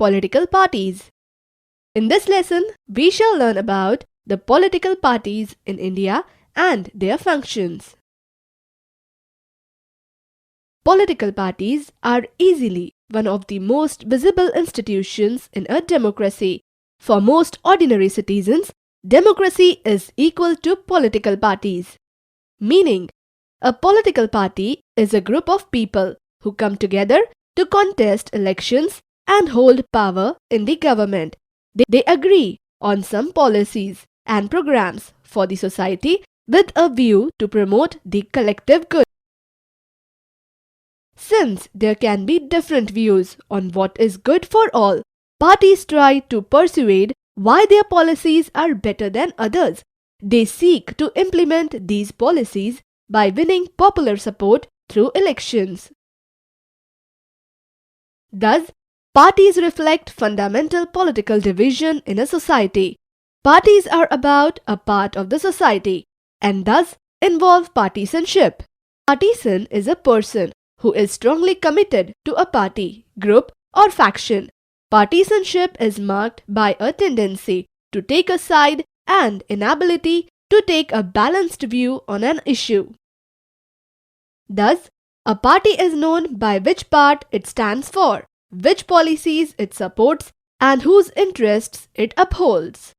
political parties. In this lesson, we shall learn about the political parties in India and their functions. Political parties are easily one of the most visible institutions in a democracy. For most ordinary citizens, democracy is equal to political parties. Meaning, a political party is a group of people who come together to contest elections and hold power in the government. They agree on some policies and programs for the society with a view to promote the collective good. Since there can be different views on what is good for all, parties try to persuade why their policies are better than others. They seek to implement these policies by winning popular support through elections. Thus, parties reflect fundamental political division in a society. Parties are about a part of the society and thus involve partisanship. Partisan is a person who is strongly committed to a party, group, or faction. Partisanship is marked by a tendency to take a side and inability to take a balanced view on an issue. Thus, a party is known by which part it stands for, which policies it supports, and whose interests it upholds.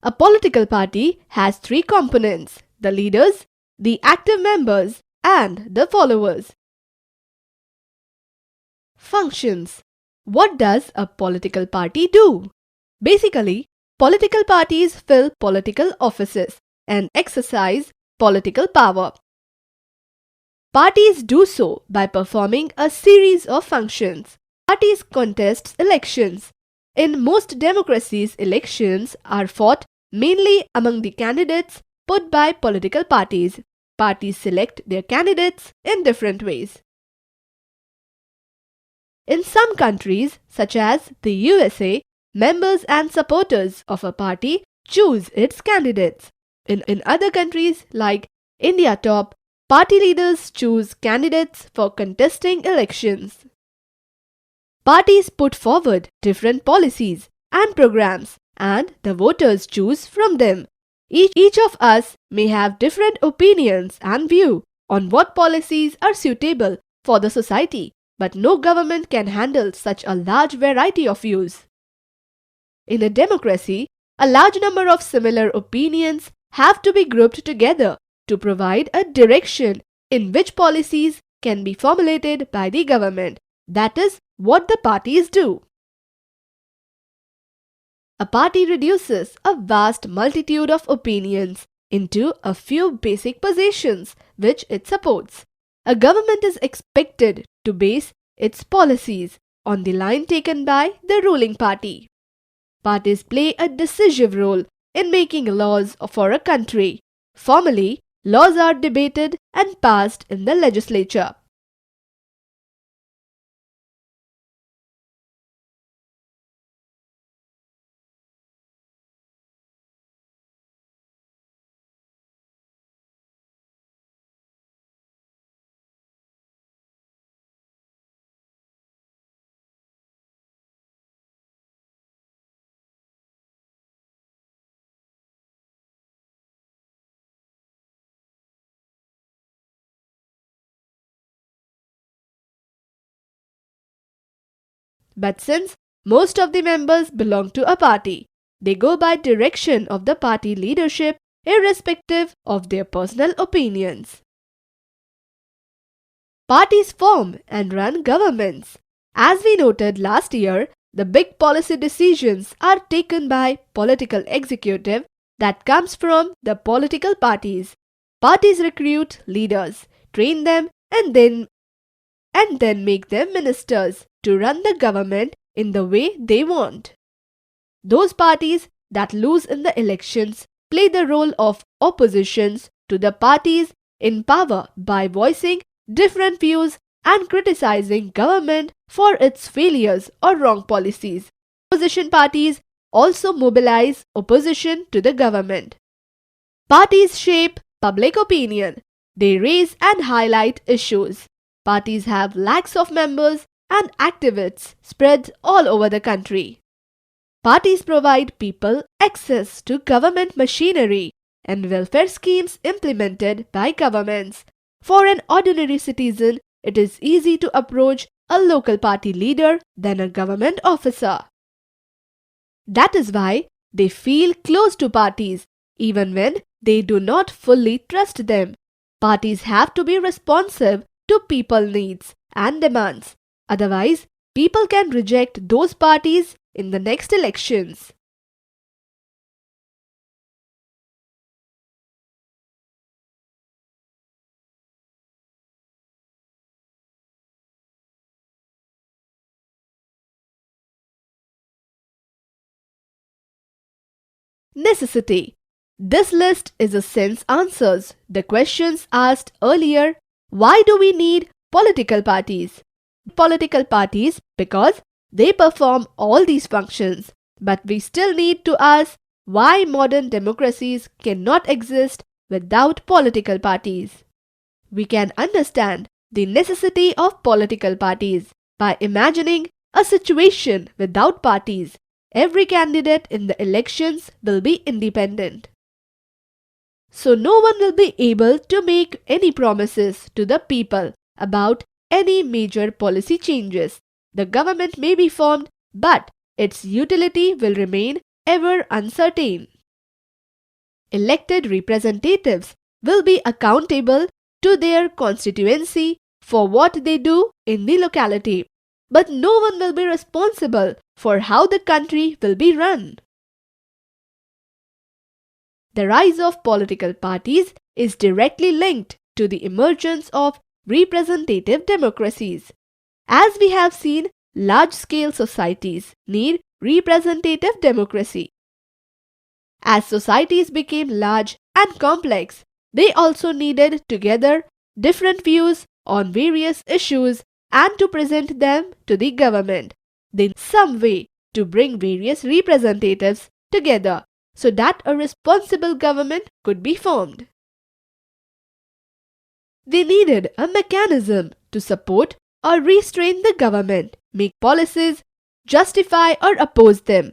A political party has three components: the leaders, the active members, and the followers. Functions. What does a political party do? Basically, political parties fill political offices and exercise political power. Parties do so by performing a series of functions. Parties contest elections. In most democracies, elections are fought mainly among the candidates put by political parties. Parties select their candidates in different ways. In some countries, such as the USA, members and supporters of a party choose its candidates. In other countries like India top, party leaders choose candidates for contesting elections. Parties put forward different policies and programs and the voters choose from them. Each of us may have different opinions and view on what policies are suitable for the society, but no government can handle such a large variety of views. In a democracy, a large number of similar opinions have to be grouped together to provide a direction in which policies can be formulated by the government. That is what the parties do. A party reduces a vast multitude of opinions into a few basic positions which it supports. A government is expected to base its policies on the line taken by the ruling party. Parties play a decisive role in making laws for a country. Formally, laws are debated and passed in the legislature. But since most of the members belong to a party, they go by direction of the party leadership irrespective of their personal opinions. Parties form and run governments. As we noted last year, the big policy decisions are taken by political executive that comes from the political parties. Parties recruit leaders, train them and then make them ministers to run the government in the way they want. Those parties that lose in the elections play the role of oppositions to the parties in power by voicing different views and criticizing government for its failures or wrong policies. Opposition parties also mobilize opposition to the government. Parties shape public opinion. They raise and highlight issues. Parties have lakhs of members and activists spread all over the country. Parties provide people access to government machinery and welfare schemes implemented by governments. For an ordinary citizen, it is easy to approach a local party leader than a government officer. That is why they feel close to parties even when they do not fully trust them. Parties have to be responsive to people's needs and demands. Otherwise, people can reject those parties in the next elections. Necessity. This list is a sense answers the questions asked earlier. Why do we need political parties? Political parties because they perform all these functions. But we still need to ask why modern democracies cannot exist without political parties. We can understand the necessity of political parties by imagining a situation without parties. Every candidate in the elections will be independent. So no one will be able to make any promises to the people about any major policy changes. The government may be formed, but its utility will remain ever uncertain. Elected representatives will be accountable to their constituency for what they do in the locality, but no one will be responsible for how the country will be run. The rise of political parties is directly linked to the emergence of representative democracies. As we have seen, large-scale societies need representative democracy. As societies became large and complex, they also needed together different views on various issues and to present them to the government. They need some way to bring various representatives together so that a responsible government could be formed. They needed a mechanism to support or restrain the government, make policies, justify or oppose them.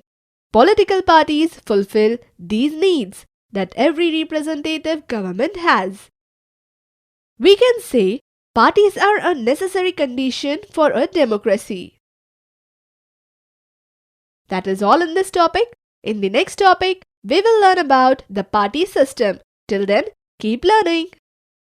Political parties fulfill these needs that every representative government has. We can say parties are a necessary condition for a democracy. That is all in this topic. In the next topic, we will learn about the party system. Till then, keep learning.